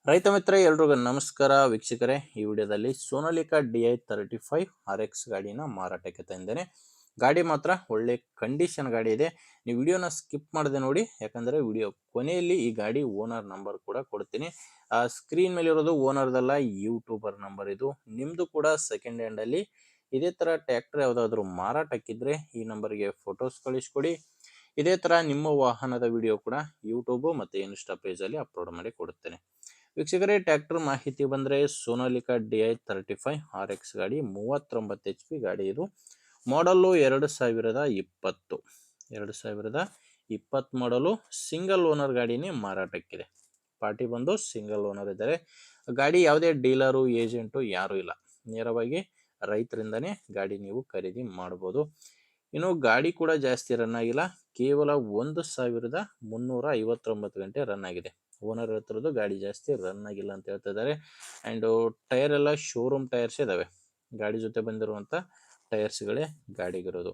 ರೈತ ಮಿತ್ರ ಎಲ್ರಿಗೂ ನಮಸ್ಕಾರ ವೀಕ್ಷಕರೇ. ಈ ವಿಡಿಯೋದಲ್ಲಿ ಸೋನಾಲಿಕಾ DI35 RX ಗಾಡಿನ ಮಾರಾಟಕ್ಕೆ ತಂದೇನೆ. ಗಾಡಿ ಮಾತ್ರ ಒಳ್ಳೆ ಕಂಡೀಷನ್ ಗಾಡಿ ಇದೆ. ನೀವು ವಿಡಿಯೋನ ಸ್ಕಿಪ್ ಮಾಡದೆ ನೋಡಿ, ಯಾಕಂದ್ರೆ ವಿಡಿಯೋ ಕೊನೆಯಲ್ಲಿ ಈ ಗಾಡಿ ಓನರ್ ನಂಬರ್ ಕೂಡ ಕೊಡ್ತೀನಿ. ಸ್ಕ್ರೀನ್ ಮೇಲೆ ಇರೋದು ಓನರ್ದಲ್ಲ, ಯೂಟ್ಯೂಬರ್ ನಂಬರ್ ಇದು. ನಿಮ್ದು ಕೂಡ ಸೆಕೆಂಡ್ ಹ್ಯಾಂಡ್ ಅಲ್ಲಿ ಇದೇ ತರ ಟ್ರ್ಯಾಕ್ಟರ್ ಯಾವ್ದಾದ್ರು ಮಾರಾಟಕ್ಕಿದ್ರೆ ಈ ನಂಬರ್ಗೆ ಫೋಟೋಸ್ ಕಳಿಸ್ಕೊಡಿ. ಇದೇ ತರ ನಿಮ್ಮ ವಾಹನದ ವಿಡಿಯೋ ಕೂಡ ಯೂಟ್ಯೂಬ್ ಮತ್ತೆ ಇನ್ಸ್ಟಾ ಪೇಜ್ ಅಲ್ಲಿ ಅಪ್ಲೋಡ್ ಮಾಡಿ ಕೊಡುತ್ತೇನೆ. ವೀಕ್ಷಕರೇ, ಟ್ರ್ಯಾಕ್ಟರ್ ಮಾಹಿತಿ ಬಂದರೆ ಸೋನಾಲಿಕಾ DI35 RX ಗಾಡಿ 39 HP ಗಾಡಿ. ಇದು ಮಾಡಲು 2020 ಮಾಡಲು ಸಿಂಗಲ್ ಓನರ್ ಗಾಡಿನೇ ಮಾರಾಟಕ್ಕಿದೆ. ಪಾರ್ಟಿ ಬಂದು ಸಿಂಗಲ್ ಓನರ್ ಇದ್ದಾರೆ. ಗಾಡಿ ಯಾವುದೇ ಡೀಲರು ಏಜೆಂಟು ಯಾರು ಇಲ್ಲ, ನೇರವಾಗಿ ರೈತರಿಂದನೇ ಗಾಡಿ ನೀವು ಖರೀದಿ ಮಾಡಬಹುದು. ಇನ್ನು ಗಾಡಿ ಕೂಡ ಜಾಸ್ತಿ ರನ್ ಆಗಿಲ್ಲ, ಕೇವಲ 1359 ಗಂಟೆ ರನ್ ಆಗಿದೆ. ಓನರ್ ಹೇಳ್ತಿರೋದು ಗಾಡಿ ಜಾಸ್ತಿ ರನ್ ಆಗಿಲ್ಲ ಅಂತ ಹೇಳ್ತಾ ಇದ್ದಾರೆ. ಆ್ಯಂಡ್ ಟೈರ್ ಎಲ್ಲ ಶೋರೂಮ್ ಟೈರ್ಸ್ ಇದಾವೆ, ಗಾಡಿ ಜೊತೆ ಬಂದಿರುವಂಥ ಟೈರ್ಸ್ಗಳೇ ಗಾಡಿಗಿರೋದು.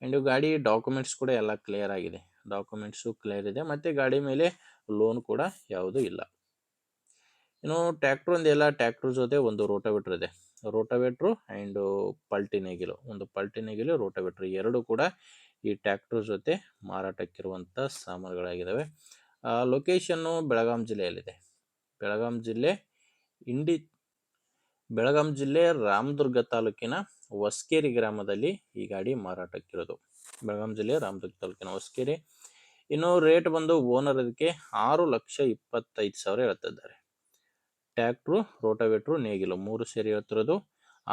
ಆ್ಯಂಡ್ ಗಾಡಿ ಡಾಕ್ಯುಮೆಂಟ್ಸ್ ಕೂಡ ಎಲ್ಲ ಕ್ಲಿಯರ್ ಆಗಿದೆ, ಡಾಕ್ಯುಮೆಂಟ್ಸು ಕ್ಲಿಯರ್ ಇದೆ. ಮತ್ತು ಗಾಡಿ ಮೇಲೆ ಲೋನ್ ಕೂಡ ಯಾವುದೂ ಇಲ್ಲ. ಇನ್ನು ಟ್ರ್ಯಾಕ್ಟ್ರ್ ಒಂದೆಲ್ಲ, ಟ್ರ್ಯಾಕ್ಟ್ರ್ ಜೊತೆ ಒಂದು ರೋಟಾವೇಟ್ರ್ ಇದೆ. ರೋಟಾವೇಟ್ರು ಆ್ಯಂಡ್ ಪಲ್ಟಿ ನೇಗಿಲು ರೋಟಾವೇಟ್ರ್ ಎರಡು ಕೂಡ ಈ ಟ್ರ್ಯಾಕ್ಟರ್ ಜೊತೆ ಮಾರಾಟಕ್ಕಿರುವಂಥ ಸಾಮಾನುಗಳಾಗಿದ್ದಾವೆ. ಲೊಕೇಶನ್ನು ಬೆಳಗಾಂ ಜಿಲ್ಲೆಯಲ್ಲಿದೆ. ಬೆಳಗಾಂ ಜಿಲ್ಲೆ ರಾಮದುರ್ಗ ತಾಲೂಕಿನ ಹೊಸಕೇರಿ ಗ್ರಾಮದಲ್ಲಿ ಈ ಗಾಡಿ ಮಾರಾಟಕ್ಕಿರೋದು. ಬೆಳಗಾಂ ಜಿಲ್ಲೆ ರಾಮದುರ್ಗ ತಾಲೂಕಿನ ಹೊಸಕೇರಿ. ಇನ್ನು ರೇಟ್ ಬಂದು ಓನರ್ ಇದಕ್ಕೆ 6,25,000 ಹೇಳ್ತಾ ಇದ್ದಾರೆ. ಟ್ರ್ಯಾಕ್ಟ್ರು, ರೋಟಾವೇಟ್ರು, ನೇಗಿಲು 3 ಸೇರಿ ಹೇಳ್ತಿರೋದು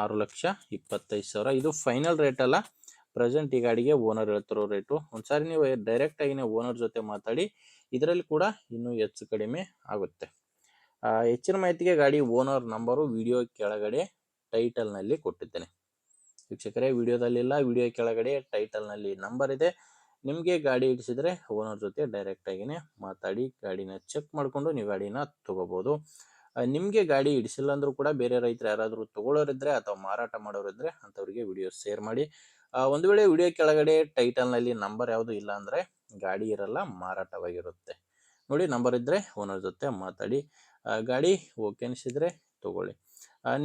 6,25,000. ಇದು ಫೈನಲ್ ರೇಟ್ ಅಲ್ಲ, ಪ್ರೆಸೆಂಟ್ ಈ ಗಾಡಿಗೆ ಓನರ್ ಹೇಳ್ತಿರೋ ರೇಟು. ಒಂದ್ಸಾರಿ ನೀವು ಡೈರೆಕ್ಟ್ ಆಗಿನೇ ಓನರ್ ಜೊತೆ ಮಾತಾಡಿ, ಇದರಲ್ಲಿ ಕೂಡ ಇನ್ನೂ ಹೆಚ್ಚು ಕಡಿಮೆ ಆಗುತ್ತೆ. ಹೆಚ್ಚಿನ ಮಾಹಿತಿಗೆ ಗಾಡಿ ಓನರ್ ನಂಬರು ವಿಡಿಯೋ ಕೆಳಗಡೆ ಟೈಟಲ್ನಲ್ಲಿ ಕೊಟ್ಟಿದ್ದೇನೆ. ವೀಕ್ಷಕರೇ, ವಿಡಿಯೋದಲ್ಲಿಲ್ಲ, ವಿಡಿಯೋ ಕೆಳಗಡೆ ಟೈಟಲ್ನಲ್ಲಿ ನಂಬರ್ ಇದೆ. ನಿಮಗೆ ಗಾಡಿ ಹಿಡಿಸಿದ್ರೆ ಓನರ್ ಜೊತೆ ಡೈರೆಕ್ಟ್ ಆಗಿನೇ ಮಾತಾಡಿ ಗಾಡಿನ ಚೆಕ್ ಮಾಡಿಕೊಂಡು ನೀವು ಗಾಡಿನ ತಗೋಬಹುದು. ನಿಮಗೆ ಗಾಡಿ ಹಿಡಿಸಿಲ್ಲ ಅಂದ್ರೂ ಕೂಡ ಬೇರೆ ರೈತರು ಯಾರಾದರೂ ತಗೊಳ್ಳೋರಿದ್ರೆ ಅಥವಾ ಮಾರಾಟ ಮಾಡೋರಿದ್ರೆ ಅಂಥವ್ರಿಗೆ ವಿಡಿಯೋ ಶೇರ್ ಮಾಡಿ. ಒಂದು ವೇಳೆ ವಿಡಿಯೋ ಕೆಳಗಡೆ ಟೈಟಲ್ನಲ್ಲಿ ನಂಬರ್ ಯಾವುದು ಇಲ್ಲ ಅಂದರೆ ಗಾಡಿ ಇರಲ್ಲ, ಮಾರಾಟವಾಗಿರುತ್ತೆ. ನೋಡಿ, ನಂಬರ್ ಇದ್ದರೆ ಓನರ್ ಜೊತೆ ಮಾತಾಡಿ. ಗಾಡಿ ಓಕೆ ಅನಿಸಿದರೆ ತಗೊಳ್ಳಿ.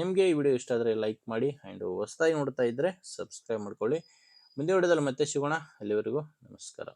ನಿಮಗೆ ಈ ವಿಡಿಯೋ ಇಷ್ಟ ಆದರೆ ಲೈಕ್ ಮಾಡಿ, ಆ್ಯಂಡ್ ಹೊಸದಾಗಿ ನೋಡ್ತಾ ಇದ್ದರೆ ಸಬ್ಸ್ಕ್ರೈಬ್ ಮಾಡ್ಕೊಳ್ಳಿ. ಮುಂದೆ ವಿಡಿಯೋದಲ್ಲಿ ಮತ್ತೆ ಸಿಗೋಣ. ಅಲ್ಲಿವರೆಗೂ ನಮಸ್ಕಾರ.